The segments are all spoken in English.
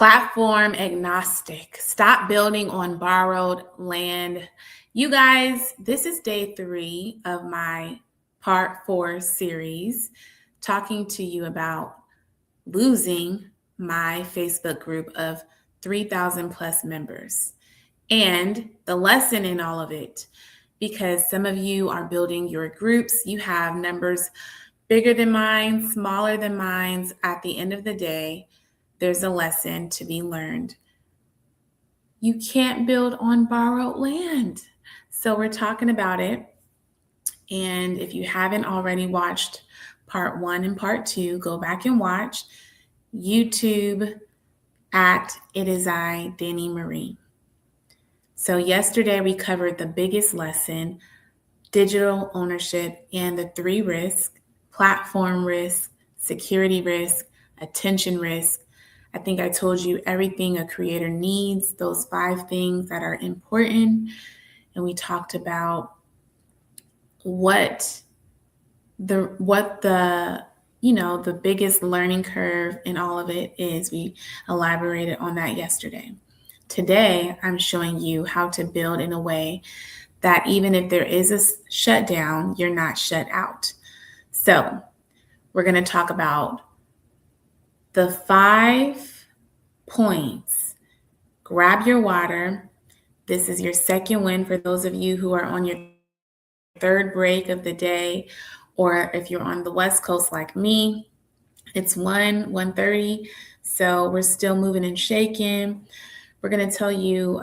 Platform agnostic. Stop building on borrowed land. You guys, this is day 3 of my part 4 series, talking to you about losing my Facebook group of 3,000 plus members and the lesson in all of it. Because some of you are building your groups, you have numbers bigger than mine, smaller than mine. At the end of the day, there's a lesson to be learned. You can't build on borrowed land. So we're talking about it. And if you haven't already watched part 1 and part 2, go back and watch YouTube at It Is I, Danny Marie. So yesterday we covered the biggest lesson, digital ownership, and the 3 risks: platform risk, security risk, attention risk. I think I told you everything a creator needs, those 5 things that are important. And we talked about what the biggest learning curve in all of it is. We elaborated on that yesterday. Today, I'm showing you how to build in a way that even if there is a shutdown, you're not shut out. So we're going to talk about the 5 points. Grab your water. This is your second win for those of you who are on your 3rd break of the day, or if you're on the West Coast like me, it's 1:30. So we're still moving and shaking. We're going to tell you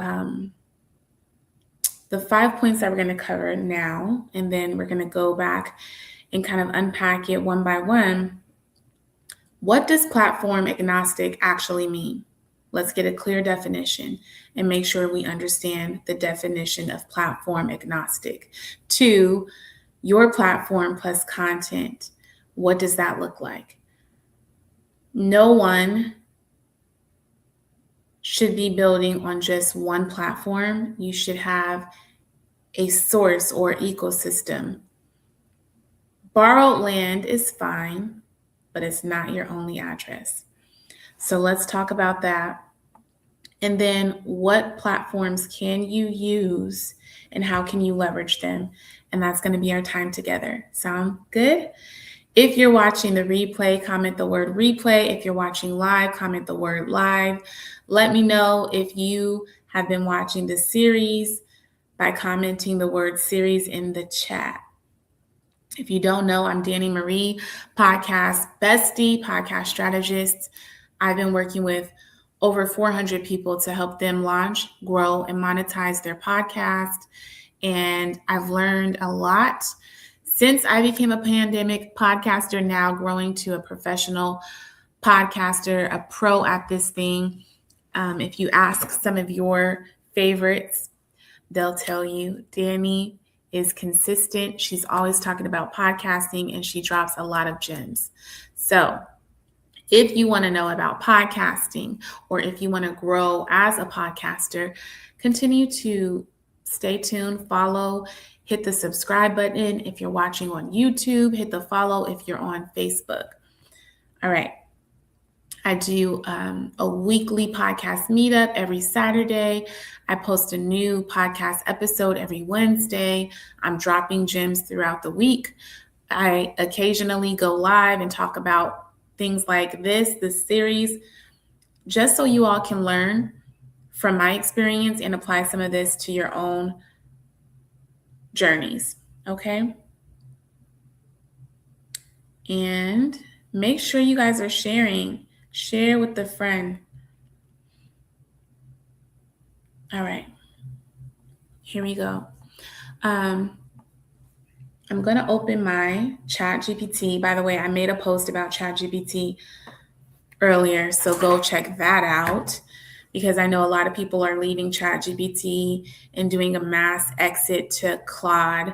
the 5 points that we're going to cover now, and then we're going to go back and kind of unpack it one by one. What does platform agnostic actually mean? Let's get a clear definition and make sure we understand the definition of platform agnostic. 2, your platform plus content. What does that look like? No one should be building on just one platform. You should have a source or ecosystem. Borrowed land is fine, but it's not your only address. So let's talk about that. And then what platforms can you use and how can you leverage them? And that's going to be our time together. Sound good? If you're watching the replay, comment the word replay. If you're watching live, comment the word live. Let me know if you have been watching the series by commenting the word series in the chat. If you don't know, I'm Danny Marie, podcast bestie, podcast strategist. I've been working with over 400 people to help them launch, grow, and monetize their podcast. And I've learned a lot since I became a pandemic podcaster, now growing to a professional podcaster, a pro at this thing. If you ask some of your favorites, they'll tell you Danny is consistent. She's always talking about podcasting and she drops a lot of gems. So if you want to know about podcasting, or if you want to grow as a podcaster, continue to stay tuned, follow, hit the subscribe button. If you're watching on YouTube, hit the follow if you're on Facebook. All right. I do a weekly podcast meetup every Saturday. I post a new podcast episode every Wednesday. I'm dropping gems throughout the week. I occasionally go live and talk about things like this series, just so you all can learn from my experience and apply some of this to your own journeys, okay? And make sure you guys are sharing. Share with a friend. All right, here we go. I'm going to open my ChatGPT. By the way, I made a post about ChatGPT earlier, so go check that out, because I know a lot of people are leaving ChatGPT and doing a mass exit to Claude,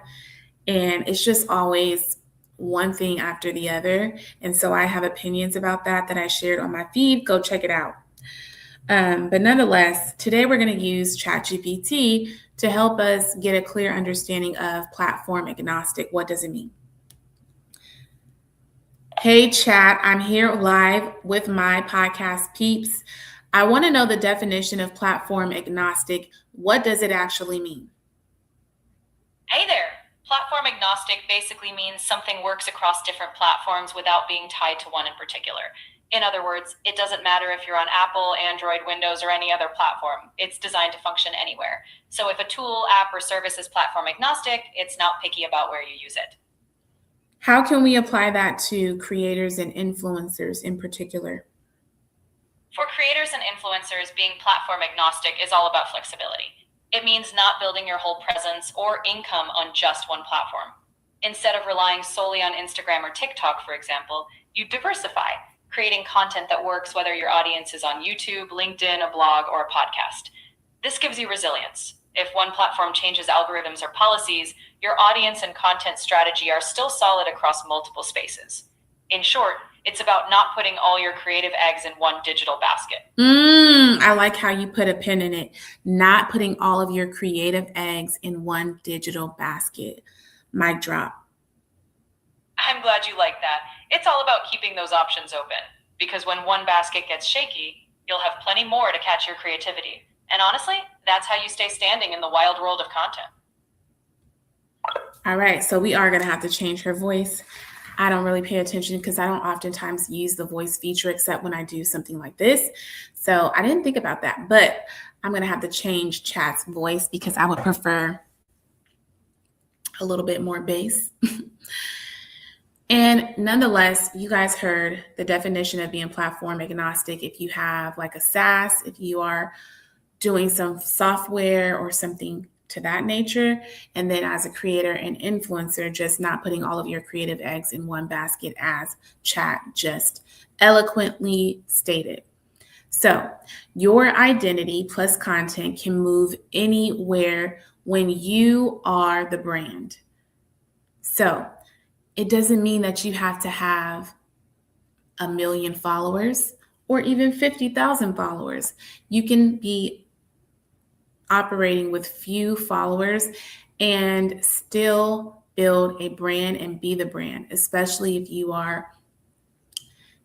and it's just always one thing after the other. And so I have opinions about that I shared on my feed. Go check it out. But nonetheless, today we're going to use ChatGPT to help us get a clear understanding of platform agnostic. What does it mean? Hey, chat, I'm here live with my podcast peeps. I want to know the definition of platform agnostic. What does it actually mean? Hey there. Platform agnostic basically means something works across different platforms without being tied to one in particular. In other words, it doesn't matter if you're on Apple, Android, Windows, or any other platform. It's designed to function anywhere. So if a tool, app, or service is platform agnostic, it's not picky about where you use it. How can we apply that to creators and influencers in particular? For creators and influencers, being platform agnostic is all about flexibility. It means not building your whole presence or income on just one platform. Instead of relying solely on Instagram or TikTok, for example, you diversify, creating content that works whether your audience is on YouTube, LinkedIn, a blog, or a podcast. This gives you resilience. If one platform changes algorithms or policies, your audience and content strategy are still solid across multiple spaces. In short, it's about not putting all your creative eggs in one digital basket. I like how you put a pin in it. Not putting all of your creative eggs in one digital basket. Mic drop. I'm glad you like that. It's all about keeping those options open, because when one basket gets shaky, you'll have plenty more to catch your creativity. And honestly, that's how you stay standing in the wild world of content. All right, so we are going to have to change her voice. I don't really pay attention because I don't oftentimes use the voice feature except when I do something like this. So I didn't think about that, but I'm going to have to change Chat's voice because I would prefer a little bit more bass. And nonetheless, you guys heard the definition of being platform agnostic. If you have like a SaaS, if you are doing some software or something to that nature, and then as a creator and influencer, just not putting all of your creative eggs in one basket, as Chat just eloquently stated. So your identity plus content can move anywhere when you are the brand. So it doesn't mean that you have to have 1 million followers or even 50,000 followers. You can be operating with few followers and still build a brand and be the brand, especially if you are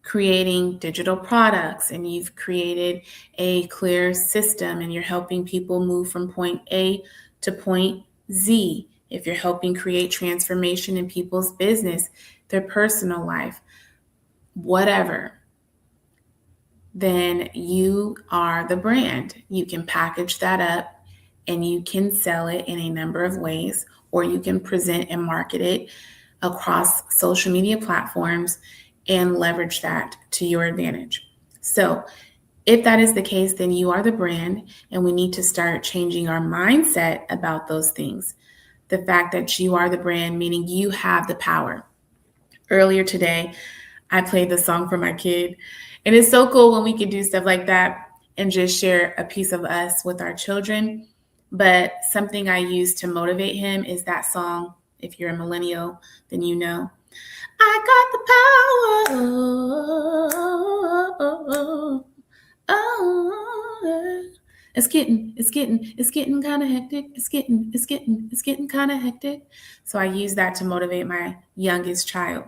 creating digital products and you've created a clear system and you're helping people move from point A to point Z. If you're helping create transformation in people's business, their personal life, whatever, then you are the brand. You can package that up and you can sell it in a number of ways, or you can present and market it across social media platforms and leverage that to your advantage. So if that is the case, then you are the brand, and we need to start changing our mindset about those things. The fact that you are the brand, meaning you have the power. Earlier today, I played the song for my kid, and it's so cool when we can do stuff like that and just share a piece of us with our children. But something I use to motivate him is that song. If you're a millennial, then you know. I got the power. Oh, it's getting kind of hectic. It's getting kind of hectic. So I use that to motivate my youngest child.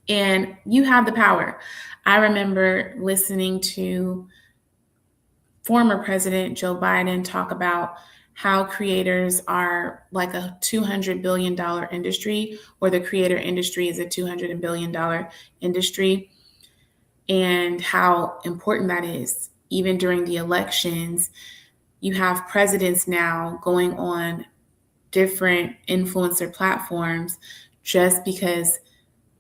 And you have the power. I remember listening to former President Joe Biden talk about how creators are like a $200 billion industry, or the creator industry is a $200 billion industry, and how important that is. Even during the elections, you have presidents now going on different influencer platforms just because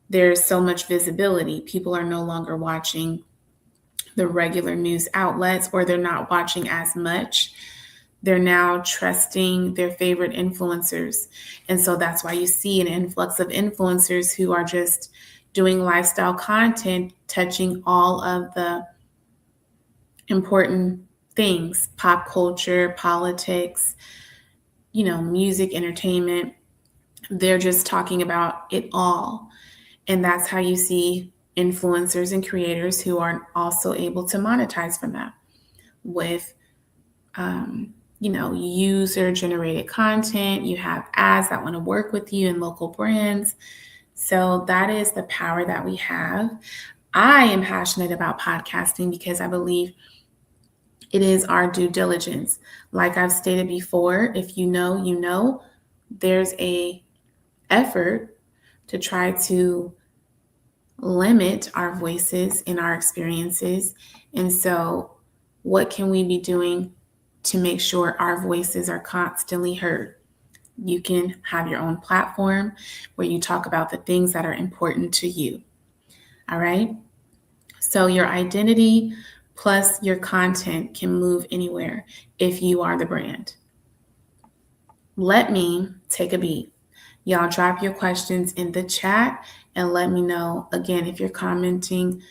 there's so much visibility. People are no longer watching the regular news outlets, or they're not watching as much. They're now trusting their favorite influencers. And so that's why you see an influx of influencers who are just doing lifestyle content, touching all of the important things: pop culture, politics, music, entertainment. They're just talking about it all. And that's how you see influencers and creators who are also able to monetize from that with, user generated content. You have ads that want to work with you and local brands. So that is the power that we have. I am passionate about podcasting because I believe It is our due diligence. Like I've stated before, if you know, you know, there's a effort to try to limit our voices and our experiences. And so, what can we be doing to make sure our voices are constantly heard? You can have your own platform where you talk about the things that are important to you. All right. So, your identity plus your content can move anywhere if you are the brand. Let me take a beat. Y'all drop your questions in the chat and let me know. Again, if you're commenting,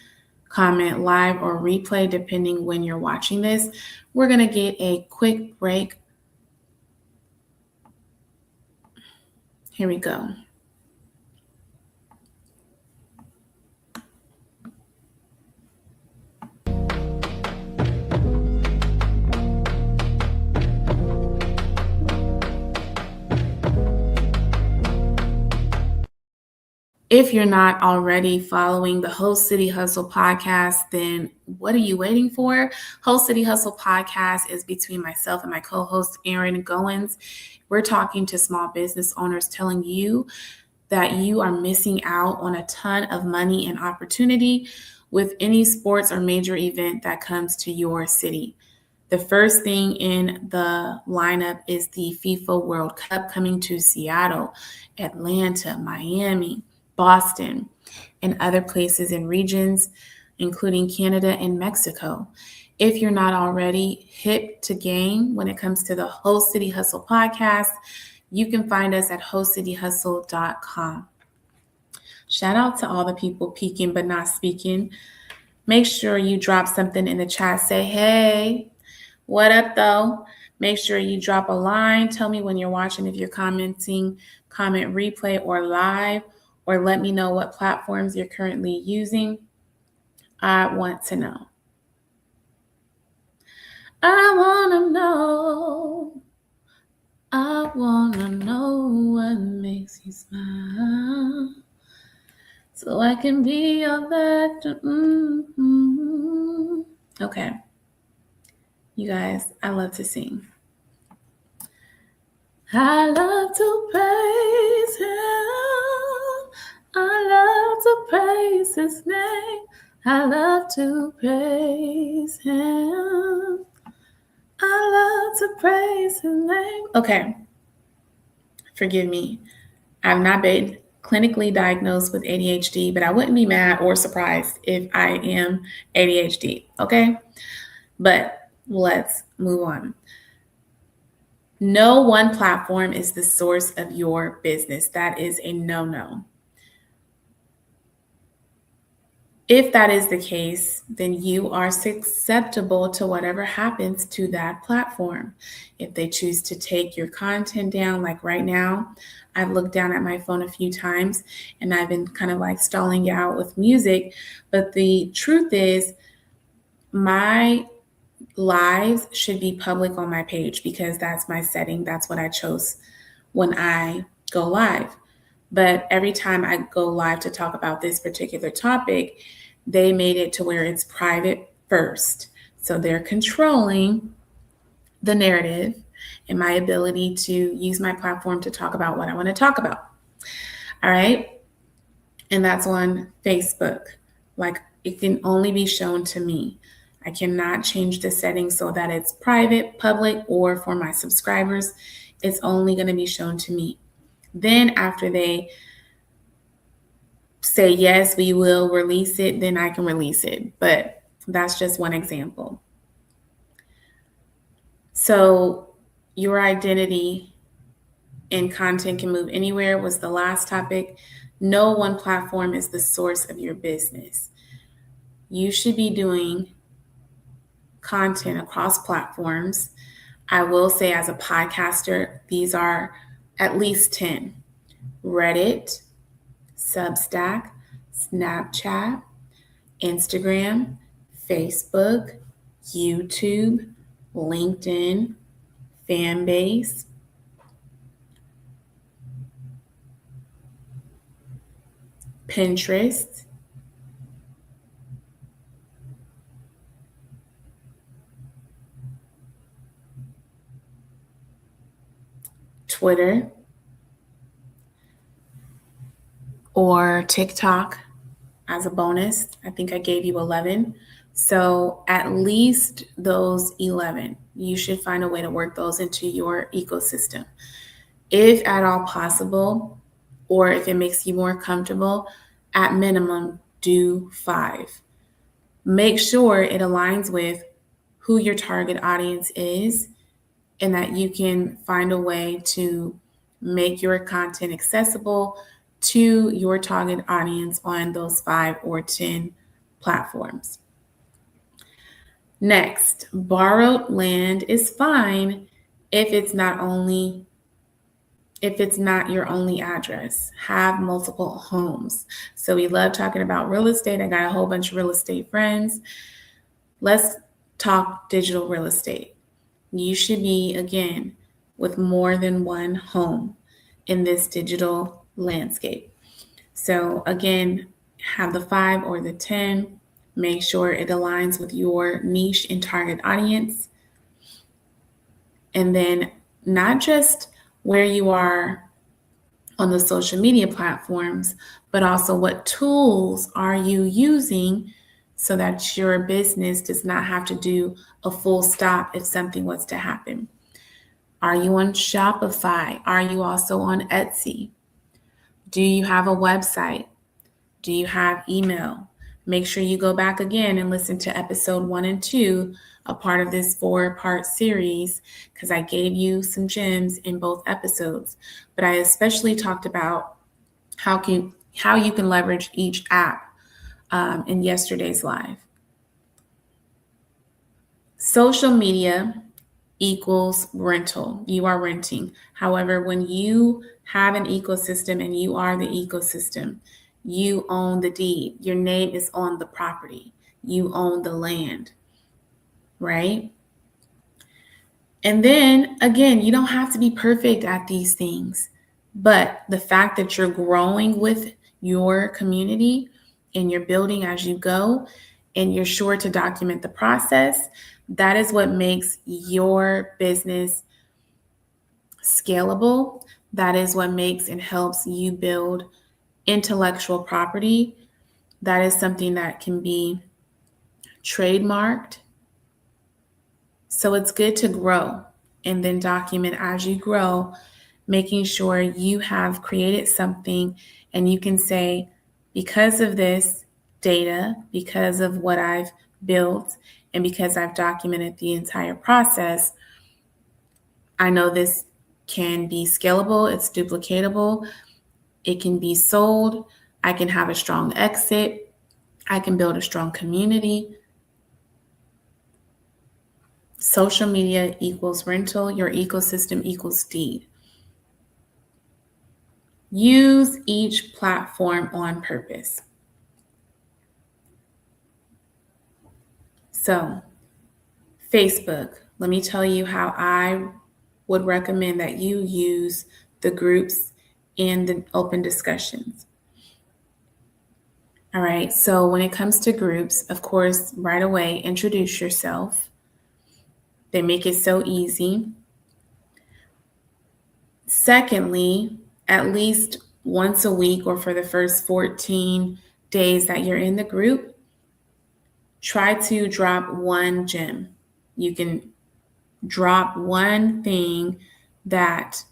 comment live or replay, depending when you're watching this. We're going to get a quick break. Here we go. If you're not already following the Whole City Hustle podcast, then what are you waiting for? Whole City Hustle podcast is between myself and my co-host, Erin Goins. We're talking to small business owners, telling you that you are missing out on a ton of money and opportunity with any sports or major event that comes to your city. The first thing in the lineup is the FIFA World Cup coming to Seattle, Atlanta, Miami, Boston, and other places and regions, including Canada and Mexico. If you're not already hip to game when it comes to the Whole City Hustle podcast, you can find us at wholecityhustle.com. Shout out to all the people peeking but not speaking. Make sure you drop something in the chat. Say, hey, what up though? Make sure you drop a line. Tell me when you're watching, if you're commenting, comment replay or live, or let me know what platforms you're currently using. I want to know. I want to know. I want to know what makes you smile. So I can be your vector. Okay. You guys, I love to sing. I love to praise him. I love to praise his name. I love to praise him. I love to praise his name. Okay. Forgive me. I've not been clinically diagnosed with ADHD, but I wouldn't be mad or surprised if I am ADHD. Okay. But let's move on. No one platform is the source of your business. That is a no-no. If that is the case, then you are susceptible to whatever happens to that platform. If they choose to take your content down, like right now, I've looked down at my phone a few times and I've been kind of like stalling out with music. But the truth is, my lives should be public on my page because that's my setting. That's what I chose when I go live. But every time I go live to talk about this particular topic, they made it to where it's private first. So they're controlling the narrative and my ability to use my platform to talk about what I want to talk about. All right. And that's on Facebook. Like it can only be shown to me. I cannot change the settings so that it's private, public, or for my subscribers. It's only going to be shown to me. Then after they say, yes, we will release it, then I can release it. But that's just one example. So your identity and content can move anywhere was the last topic. No one platform is the source of your business. You should be doing content across platforms. I will say, as a podcaster, these are at least 10: Reddit, Substack, Snapchat, Instagram, Facebook, YouTube, LinkedIn, Fanbase, Pinterest, Twitter, or TikTok as a bonus. I think I gave you 11. So at least those 11, you should find a way to work those into your ecosystem. If at all possible, or if it makes you more comfortable, at minimum, do 5. Make sure it aligns with who your target audience is and that you can find a way to make your content accessible to your target audience on those 5 or 10 platforms. Next, borrowed land is fine if it's not your only address. Have multiple homes. So we love talking about real estate. I got a whole bunch of real estate friends. Let's talk digital real estate. You should be, again, with more than one home in this digital landscape. So again, have the 5 or the 10. Make sure it aligns with your niche and target audience. And then not just where you are on the social media platforms, but also what tools are you using so that your business does not have to do a full stop if something was to happen. Are you on Shopify? Are you also on Etsy? Do you have a website? Do you have email? Make sure you go back again and listen to episode 1 and 2, a part of this 4-part series, because I gave you some gems in both episodes. But I especially talked about how you can leverage each app in yesterday's live. Social media equals rental. You are renting. However, when you have an ecosystem and you are the ecosystem, you own the deed. Your name is on the property. You own the land, right? And then again, you don't have to be perfect at these things, but the fact that you're growing with your community and you're building as you go, and you're sure to document the process, that is what makes your business scalable. That is what makes and helps you build intellectual property. That is something that can be trademarked. So it's good to grow and then document as you grow, making sure you have created something and you can say, because of this data, because of what I've built, and because I've documented the entire process, I know this can be scalable, it's duplicatable, it can be sold, I can have a strong exit, I can build a strong community. Social media equals rental, your ecosystem equals deed. Use each platform on purpose. So, Facebook, let me tell you how I would recommend that you use the groups and the open discussions. All right, so when it comes to groups, of course, right away, introduce yourself. They make it so easy. Secondly, at least once a week or for the first 14 days that you're in the group, try to drop one gem. You can drop one thing that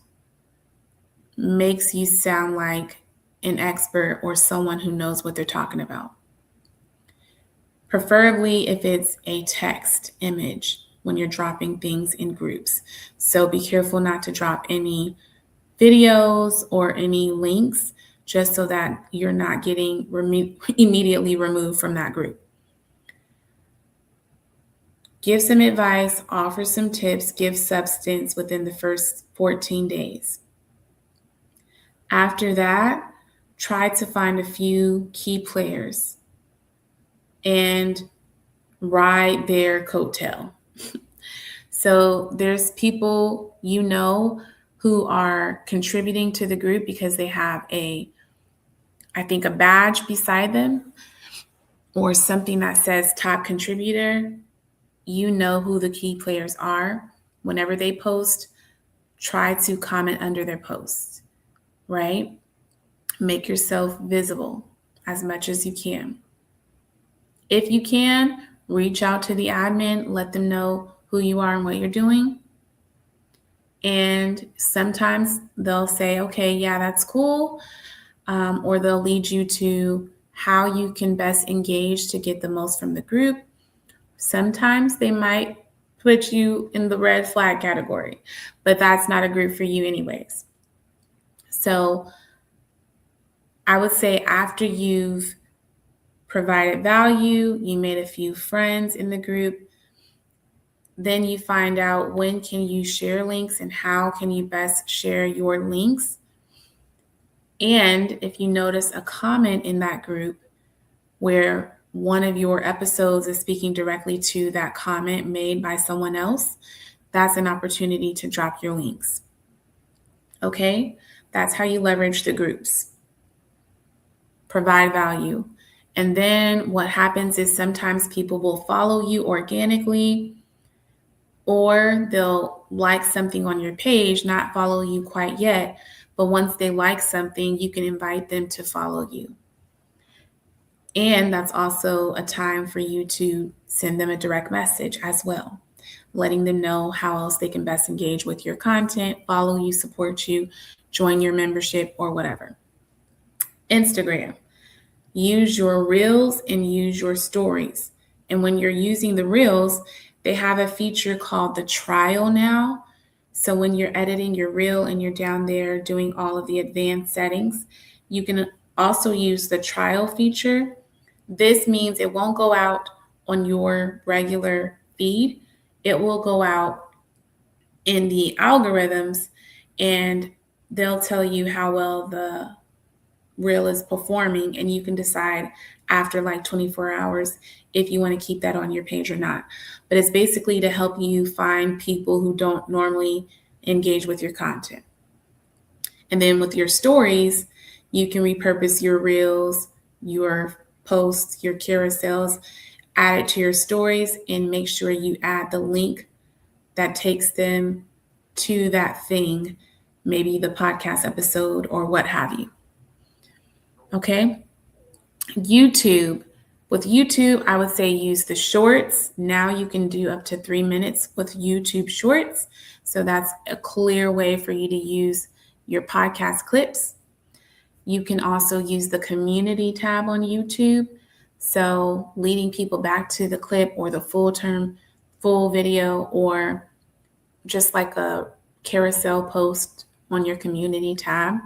makes you sound like an expert or someone who knows what they're talking about. Preferably if it's a text image when you're dropping things in groups. So be careful not to drop any videos or any links, just so that you're not getting immediately removed from that group. Give some advice, offer some tips, give substance within the first 14 days. After that, try to find a few key players and ride their coattail. So there's people you know who are contributing to the group because they have a badge beside them or something that says top contributor. You know who the key players are. Whenever they post try to comment under their posts, right? Make yourself visible as much as you can. If you can, reach out to the admin, let them know who you are and what you're doing. And sometimes they'll say, okay, yeah, that's cool. Or they'll lead you to how you can best engage to get the most from the group. Sometimes they might put you in the red flag category, but that's not a group for you anyways. So I would say after you've provided value, you made a few friends in the group, then you find out when can you share links and how can you best share your links. And if you notice a comment in that group where one of your episodes is speaking directly to that comment made by someone else, that's an opportunity to drop your links. Okay? That's how you leverage the groups. Provide value. And then what happens is sometimes people will follow you organically, or they'll like something on your page, not follow you quite yet, but once they like something, you can invite them to follow you. And that's also a time for you to send them a direct message as well, letting them know how else they can best engage with your content, follow you, support you, join your membership, or whatever. Instagram. Use your reels and use your stories. And when you're using the reels, they have a feature called the trial now. So when you're editing your reel and you're down there doing all of the advanced settings, you can also use the trial feature. This means it won't go out on your regular feed. It will go out in the algorithms and they'll tell you how well the reel is performing, and you can decide after like 24 hours if you want to keep that on your page or not. But it's basically to help you find people who don't normally engage with your content. And then with your stories, you can repurpose your reels, your posts, your carousels, add it to your stories, and make sure you add the link that takes them to that thing, maybe the podcast episode or what have you. Okay. YouTube. With YouTube, I would say use the shorts. Now you can do up to 3 minutes with YouTube shorts. So that's a clear way for you to use your podcast clips. You can also use the community tab on YouTube. So leading people back to the clip or the full video, or just like a carousel post on your community tab.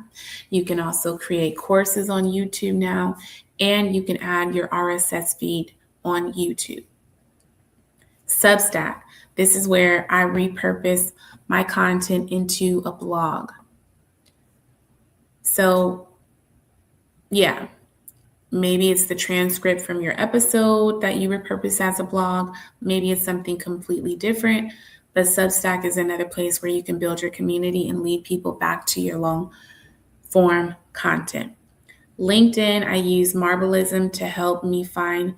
You can also create courses on YouTube now, and you can add your RSS feed on YouTube. Substack. This is where I repurpose my content into a blog. So, yeah, maybe it's the transcript from your episode that you repurpose as a blog. Maybe it's something completely different. But Substack is another place where you can build your community and lead people back to your long form content. LinkedIn, I use Marbleism to help me find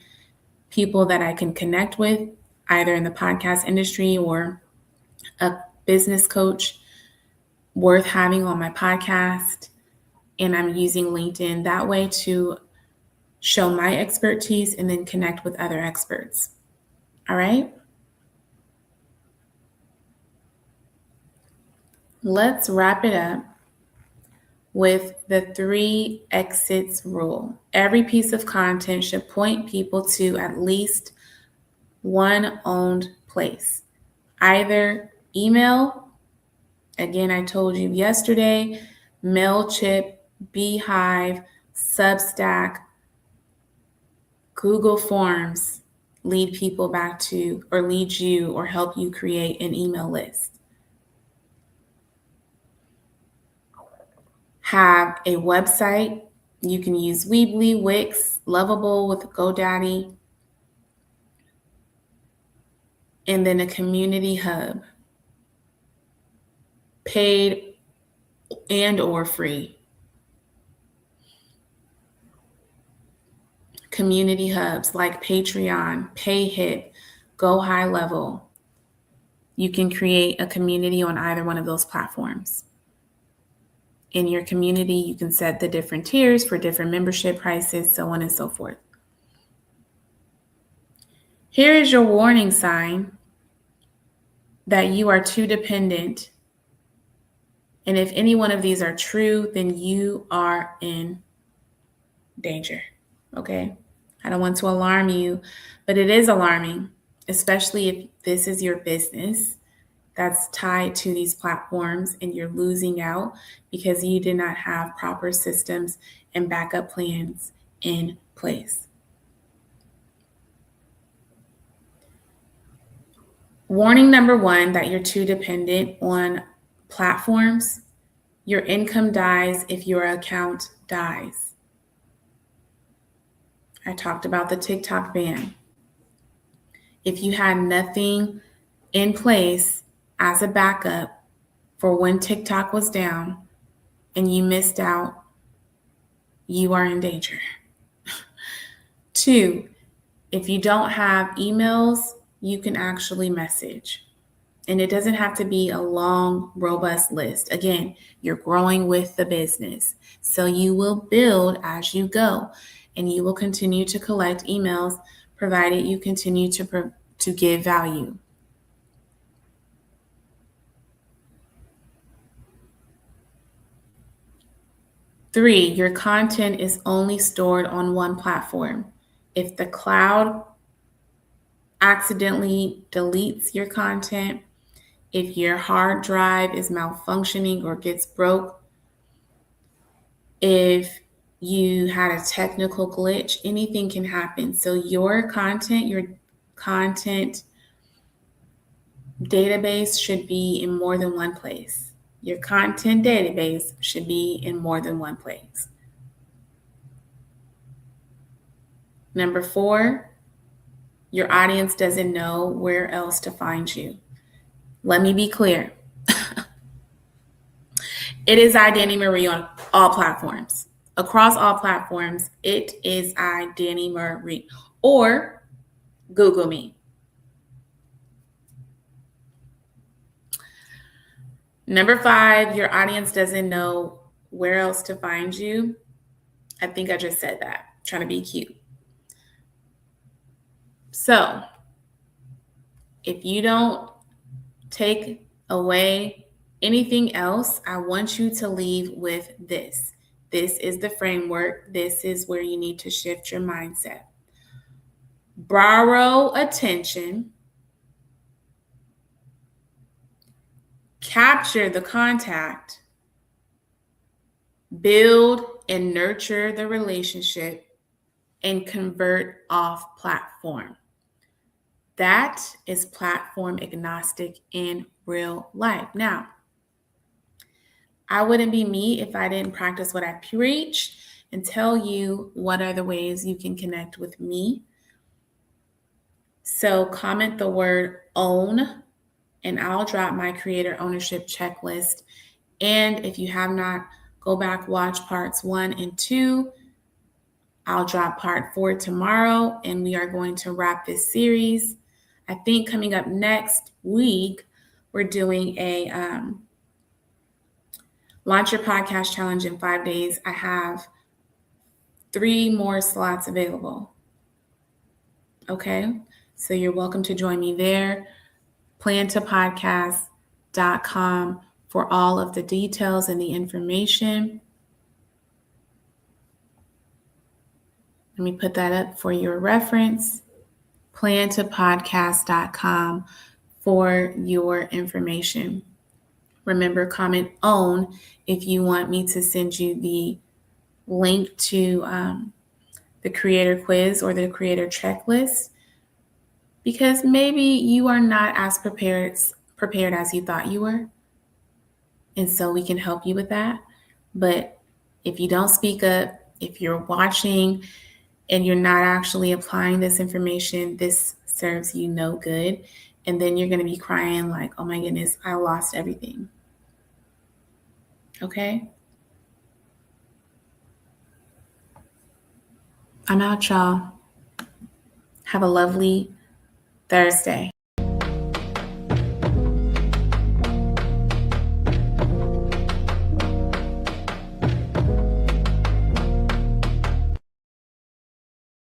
people that I can connect with, either in the podcast industry or a business coach worth having on my podcast. And I'm using LinkedIn that way to show my expertise and then connect with other experts. All right. Let's wrap it up with the 3 exits rule. Every piece of content should point people to at least one owned place, either email. Again, I told you yesterday, MailChimp, Beehive, Substack, Google Forms lead people back to, or lead you, or help you create an email list. Have a website. You can use Weebly, Wix, Lovable with GoDaddy, and then a community hub, paid and or free. Community hubs like Patreon, PayHip, Go High Level. You can create a community on either one of those platforms. In your community, you can set the different tiers for different membership prices, so on and so forth. Here is your warning sign that you are too dependent. And if any one of these are true, then you are in danger. Okay? I don't want to alarm you, but it is alarming, especially if this is your business that's tied to these platforms and you're losing out because you did not have proper systems and backup plans in place. Warning number one, that you're too dependent on platforms. Your income dies if your account dies. I talked about the TikTok ban. If you had nothing in place as a backup for when TikTok was down and you missed out, you are in danger. 2, if you don't have emails, you can actually message. And it doesn't have to be a long, robust list. Again, you're growing with the business. So you will build as you go, and you will continue to collect emails provided you continue to give value. Three, your content is only stored on one platform. If the cloud accidentally deletes your content, if your hard drive is malfunctioning or gets broke, if you had a technical glitch, anything can happen. So your content database should be in more than one place. Your content database should be in more than one place. Number 4, your audience doesn't know where else to find you. Let me be clear. It is I, Danny Marie, on all platforms. Across all platforms, it is I, Danny Marie. Or Google me. Number 5, your audience doesn't know where else to find you. I think I just said that. I'm trying to be cute. So, if you don't take away anything else, I want you to leave with this. This is the framework. This is where you need to shift your mindset. Borrow attention. Capture the contact. Build and nurture the relationship, and convert off platform. That is platform agnostic in real life. Now, I wouldn't be me if I didn't practice what I preach and tell you what are the ways you can connect with me. So comment the word own, and I'll drop my creator ownership checklist. And if you have not, go back, watch parts 1 and 2. I'll drop part 4 tomorrow, and we are going to wrap this series. I think coming up next week, we're doing a Launch Your Podcast Challenge in 5 days. I have 3 more slots available. Okay, so you're welcome to join me there. plantopodcast.com for all of the details and the information. Let me put that up for your reference. plantopodcast.com for your information. Remember, comment own if you want me to send you the link to the creator quiz or the creator checklist, because maybe you are not as prepared as you thought you were. And so we can help you with that. But if you don't speak up, if you're watching and you're not actually applying this information, this serves you no good. And then you're going to be crying like, oh my goodness, I lost everything. Okay? I'm out, y'all. Have a lovely Thursday.